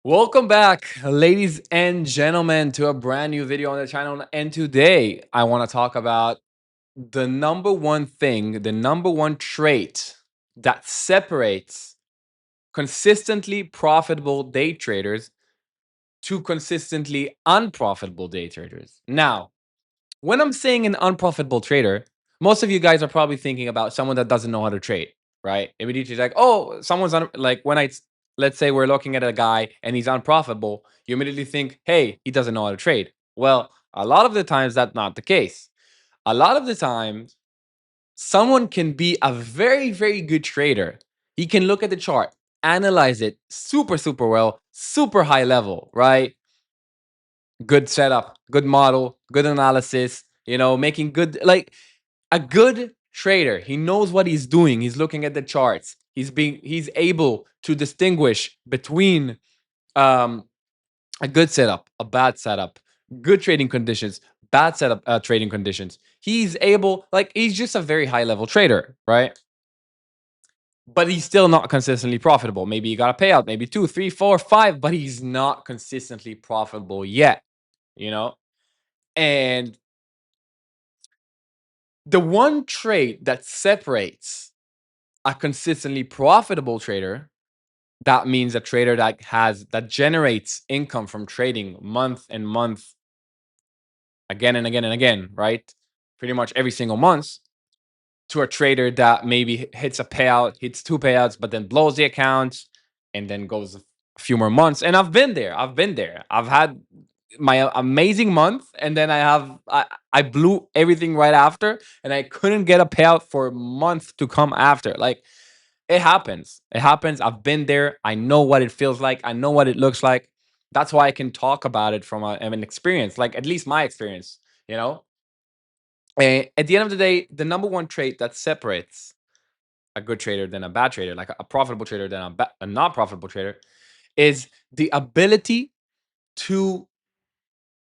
Welcome back, ladies and gentlemen, to a brand new video on the channel. And today I want to talk about the number one thing, the number one trait that separates consistently profitable day traders to consistently unprofitable day traders. Now, when I'm saying an unprofitable trader, most of you guys are probably thinking about someone that doesn't know how to trade, right? Immediately like, oh, like when let's say we're looking at a guy and he's unprofitable, you immediately think, hey, he doesn't know how to trade. Well, a lot of the times that's not the case. A lot of the times, someone can be a very, very good trader. He can look at the chart, analyze it super, super well, super high level, right? Good setup, good model, good analysis, making good, like a good trader. He knows what he's doing. He's looking at the charts. He's able to distinguish between um a good setup, a bad setup, good trading conditions, bad setup trading conditions. He's just a very high level trader, right? But he's still not consistently profitable. Maybe he got a payout, maybe two, three, four, five, but he's not consistently profitable yet, you know? And the one trait that separates a consistently profitable trader, that means a trader that generates income from trading month and month, again and again and again, right? Pretty much every single month, to a trader that maybe hits a payout, hits two payouts, but then blows the account and then goes a few more months. And I've been there. I've had my amazing month, and then I blew everything right after, and I couldn't get a payout for a month to come after. Like, it happens. It happens. I've been there. I know what it feels like. I know what it looks like. That's why I can talk about it from an experience, like at least my experience, you know? And at the end of the day, the number one trait that separates a good trader than a bad trader, like a profitable trader than a not profitable trader, is the ability to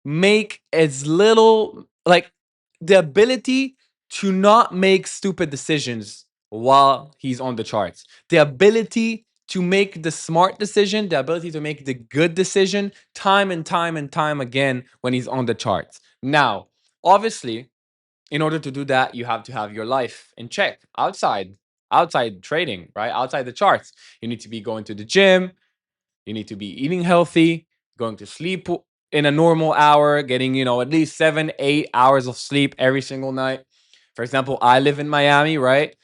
make as little, like the ability to not make stupid decisions while he's on the charts, the ability to make the smart decision, the ability to make the good decision time and time and time again when he's on the charts. Now, obviously, in order to do that, you have to have your life in check outside trading, right? Outside the charts. You need to be going to the gym, you need to be eating healthy, going to sleep in a normal hour, getting, at least 7, 8 hours of sleep every single night. For example, I live in Miami, right?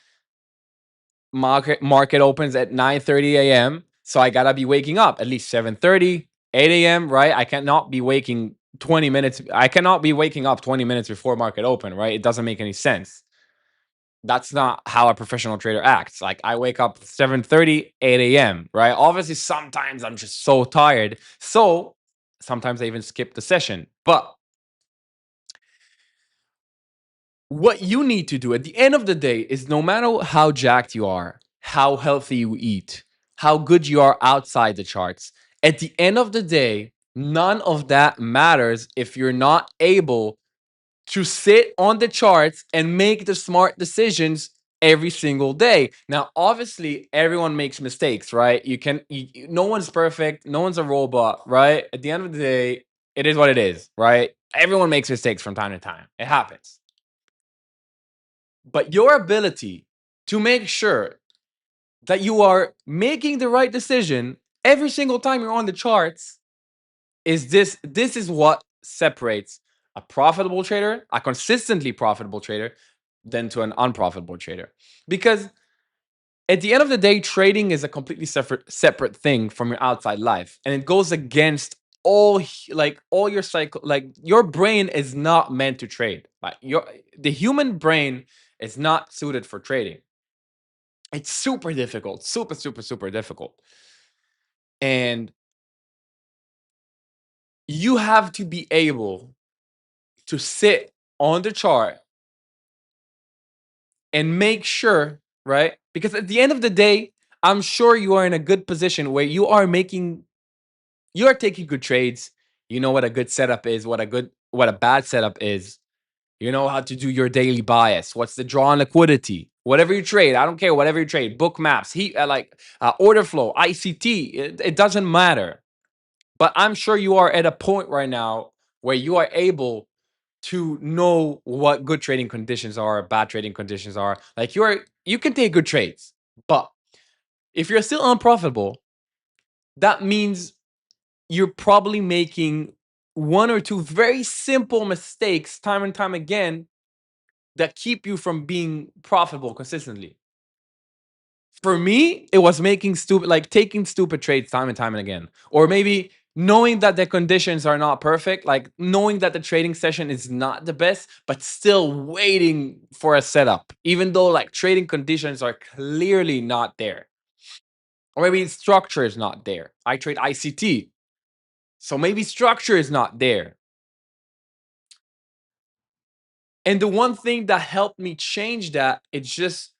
Market opens at 9:30 a.m. So I gotta be waking up at least 7:30, 8 a.m., right? I cannot be waking 20 minutes. I cannot be waking up 20 minutes before market open, right? It doesn't make any sense. That's not how a professional trader acts. Like, I wake up 7:30, 8 a.m., right? Obviously, sometimes I'm just so tired. So sometimes I even skip the session. But what you need to do at the end of the day is, no matter how jacked you are, how healthy you eat, how good you are outside the charts, at the end of the day, none of that matters if you're not able to sit on the charts and make the smart decisions every single day. Now, obviously, everyone makes mistakes, right? No one's perfect, no one's a robot, right? At the end of the day, it is what it is, right? Everyone makes mistakes from time to time. It happens. But your ability to make sure that you are making the right decision every single time you're on the charts this is what separates a profitable trader, a consistently profitable trader, than to an unprofitable trader. Because at the end of the day, trading is a completely separate thing from your outside life, and it goes against all your cycle. Like, your brain is not meant to trade. Like, the human brain is not suited for trading. It's super difficult, super, super, super difficult. And you have to be able to sit on the chart and make sure, right? Because at the end of the day, I'm sure you are in a good position where you are taking good trades. You know what a good setup is, what a bad setup is. You know how to do your daily bias. What's the draw on liquidity? Whatever you trade, I don't care. Whatever you trade, book maps, order flow, ICT. It doesn't matter. But I'm sure you are at a point right now where you are able to know what good trading conditions are, bad trading conditions are. Like you can take good trades, but if you're still unprofitable, that means you're probably making one or two very simple mistakes time and time again that keep you from being profitable consistently. For me, it was making stupid, like taking stupid trades time and time and again, or maybe knowing that the conditions are not perfect, like knowing that the trading session is not the best, but still waiting for a setup, even though like trading conditions are clearly not there, or maybe structure is not there. I trade ICT, so maybe structure is not there. And the one thing that helped me change that, it's just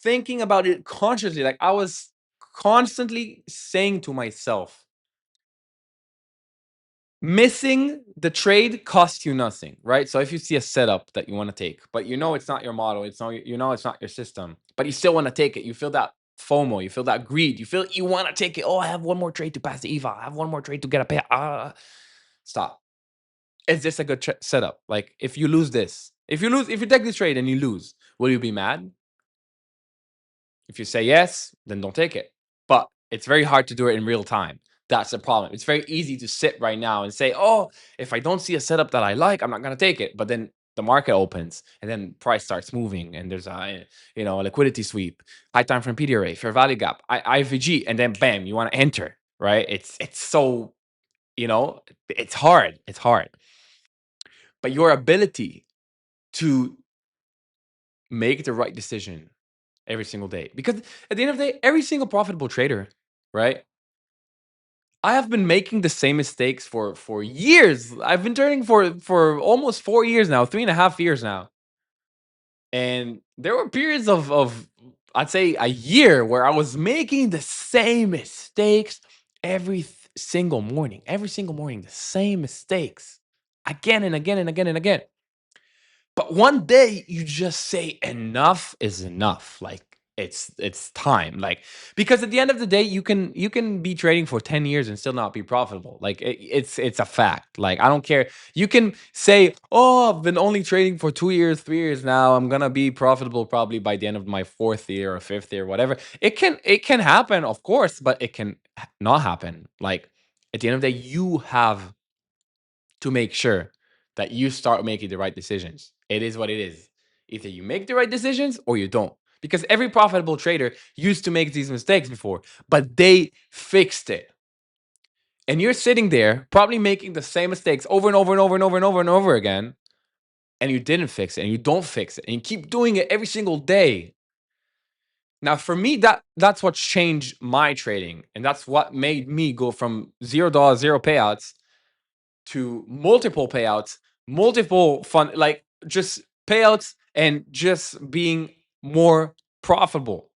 thinking about it consciously. Like I was constantly saying to myself, missing the trade costs you nothing, right? So if you see a setup that you want to take, but you know it's not your model, it's not it's not your system, but you still want to take it, you feel that FOMO, you feel that greed, you feel you want to take it. Oh, I have one more trade to pass the EVA, I have one more trade to get a pay. Stop. Is this a good setup? Like if you lose this, if you take this trade and you lose, will you be mad? If you say yes, then don't take it. But it's very hard to do it in real time. That's the problem. It's very easy to sit right now and say, "Oh, if I don't see a setup that I like, I'm not going to take it." But then the market opens and then price starts moving and there's a liquidity sweep, high time frame PDRA, fair value gap, IVG, and then bam, you want to enter, right? It's so, you know, it's hard. It's hard. But your ability to make the right decision every single day, because at the end of the day, every single profitable trader, right? I have been making the same mistakes for years. I've been turning for almost 4 years now, 3.5 years now, and there were periods of I'd say a year where I was making the same mistakes every single morning, the same mistakes again and again and again and again. But one day you just say enough is enough. Like it's time. Like because at the end of the day, you can be trading for 10 years and still not be profitable. Like it's a fact. Like I don't care. You can say, "Oh, I've been only trading for 2 years, 3 years now. I'm going to be profitable probably by the end of my 4th year or 5th year, whatever." It can happen, of course, but it can not happen. Like at the end of the day, you have to make sure that you start making the right decisions. It is what it is. Either you make the right decisions or you don't. Because every profitable trader used to make these mistakes before, but they fixed it. And you're sitting there probably making the same mistakes over and over and over and over and over and over again, and you didn't fix it and you don't fix it and you keep doing it every single day. Now, for me, that's what changed my trading, and that's what made me go from $0, zero payouts to multiple payouts, multiple fun, like just payouts and just being more profitable,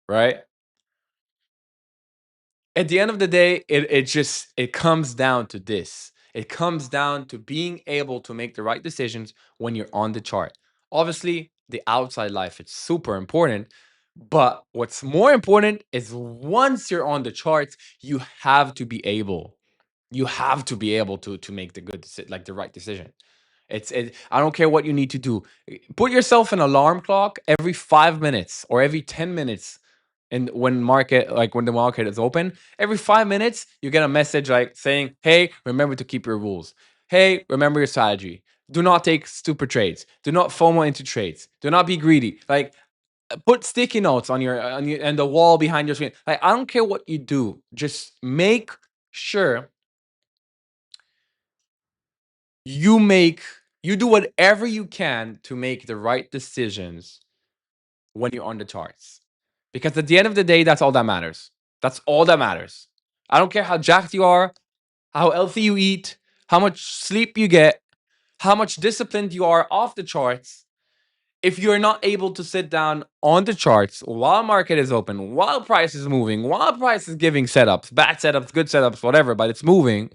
right? At the end of the day, it comes down to this. It comes down to being able to make the right decisions when you're on the chart. Obviously, the outside life is super important, but what's more important is once you're on the charts, you have to be able to make the like the right decision. I don't care what you need to do. Put yourself an alarm clock every 5 minutes or every 10 minutes, and when the market is open, every 5 minutes you get a message like saying, "Hey, remember to keep your rules. Hey, remember your strategy. Do not take stupid trades. Do not FOMO into trades. Do not be greedy." Like put sticky notes on your and the wall behind your screen. Like I don't care what you do. Just make sure you make you do whatever you can to make the right decisions when you're on the charts. Because at the end of the day, that's all that matters. That's all that matters. I don't care how jacked you are, how healthy you eat, how much sleep you get, how much disciplined you are off the charts. If you're not able to sit down on the charts while market is open, while price is moving, while price is giving setups, bad setups, good setups, whatever, but it's moving,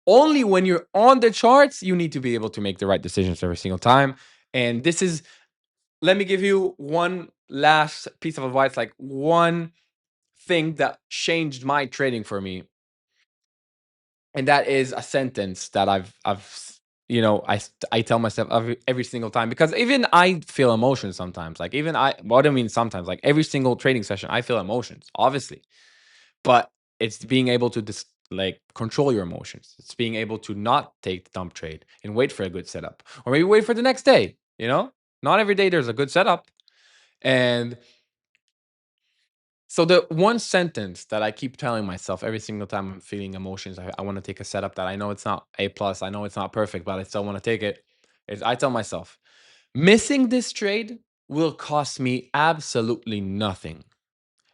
only when you're on the charts, you need to be able to make the right decisions every single time. And this is, let me give you one last piece of advice, like one thing that changed my trading for me. And that is a sentence that I tell myself every single time, because even I feel emotions sometimes. Like, even I, what I mean, sometimes, like every single trading session, I feel emotions, obviously. But it's being able to like control your emotions. It's being able to not take the dump trade and wait for a good setup, or maybe wait for the next day. Not every day there's a good setup. And so the one sentence that I keep telling myself every single time I'm feeling emotions, I want to take a setup that I know it's not A plus, I know it's not perfect, but I still want to take it, is I tell myself, missing this trade will cost me absolutely nothing.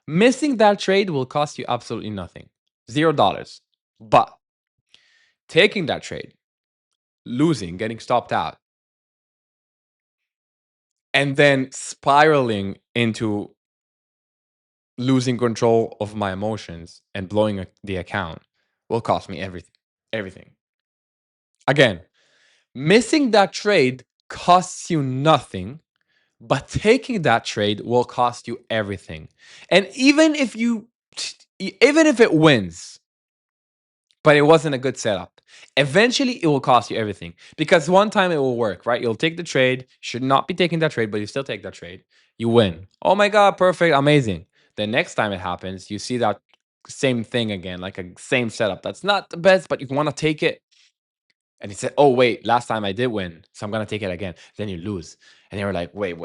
Missing that trade will cost you absolutely nothing. $0. But taking that trade, losing, getting stopped out, and then spiraling into losing control of my emotions and blowing the account will cost me everything. Everything. Again, missing that trade costs you nothing, but taking that trade will cost you everything. And even if it wins, but it wasn't a good setup, eventually it will cost you everything, because one time it will work, right? You'll take the trade, should not be taking that trade, but you still take that trade. You win. Oh my God, perfect, amazing. The next time it happens, you see that same thing again, like a same setup. That's not the best, but you want to take it. And he said, "Oh wait, last time I did win, so I'm gonna take it again." Then you lose, and you're like, "Wait!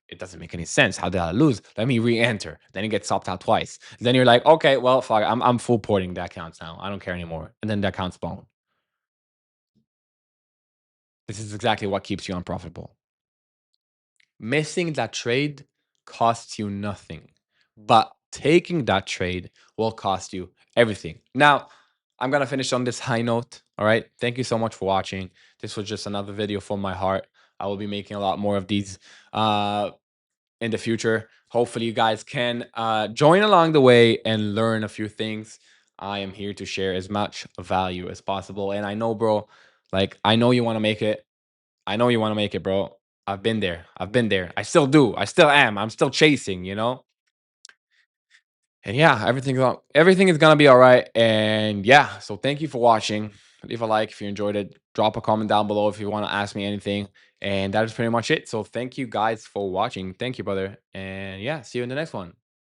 It doesn't make any sense. How did I lose? Let me re-enter." Then you get stopped out twice. Then you're like, "Okay, well, fuck, I'm full porting the accounts now. I don't care anymore." And then the account's blown. This is exactly what keeps you unprofitable. Missing that trade costs you nothing, but taking that trade will cost you everything. Now, I'm gonna finish on this high note. All right. Thank you so much for watching. This was just another video from my heart. I will be making a lot more of these uh, in the future. Hopefully, you guys can join along the way and learn a few things. I am here to share as much value as possible. And I know, bro, like, I know you want to make it. I know you want to make it, bro. I've been there. I've been there. I still do. I still am. I'm still chasing. And yeah, everything is gonna be all right. And yeah, so thank you for watching. Leave a like if you enjoyed it. Drop a comment down below if you want to ask me anything. And that is pretty much it. So thank you guys for watching. Thank you, brother. And yeah, see you in the next one.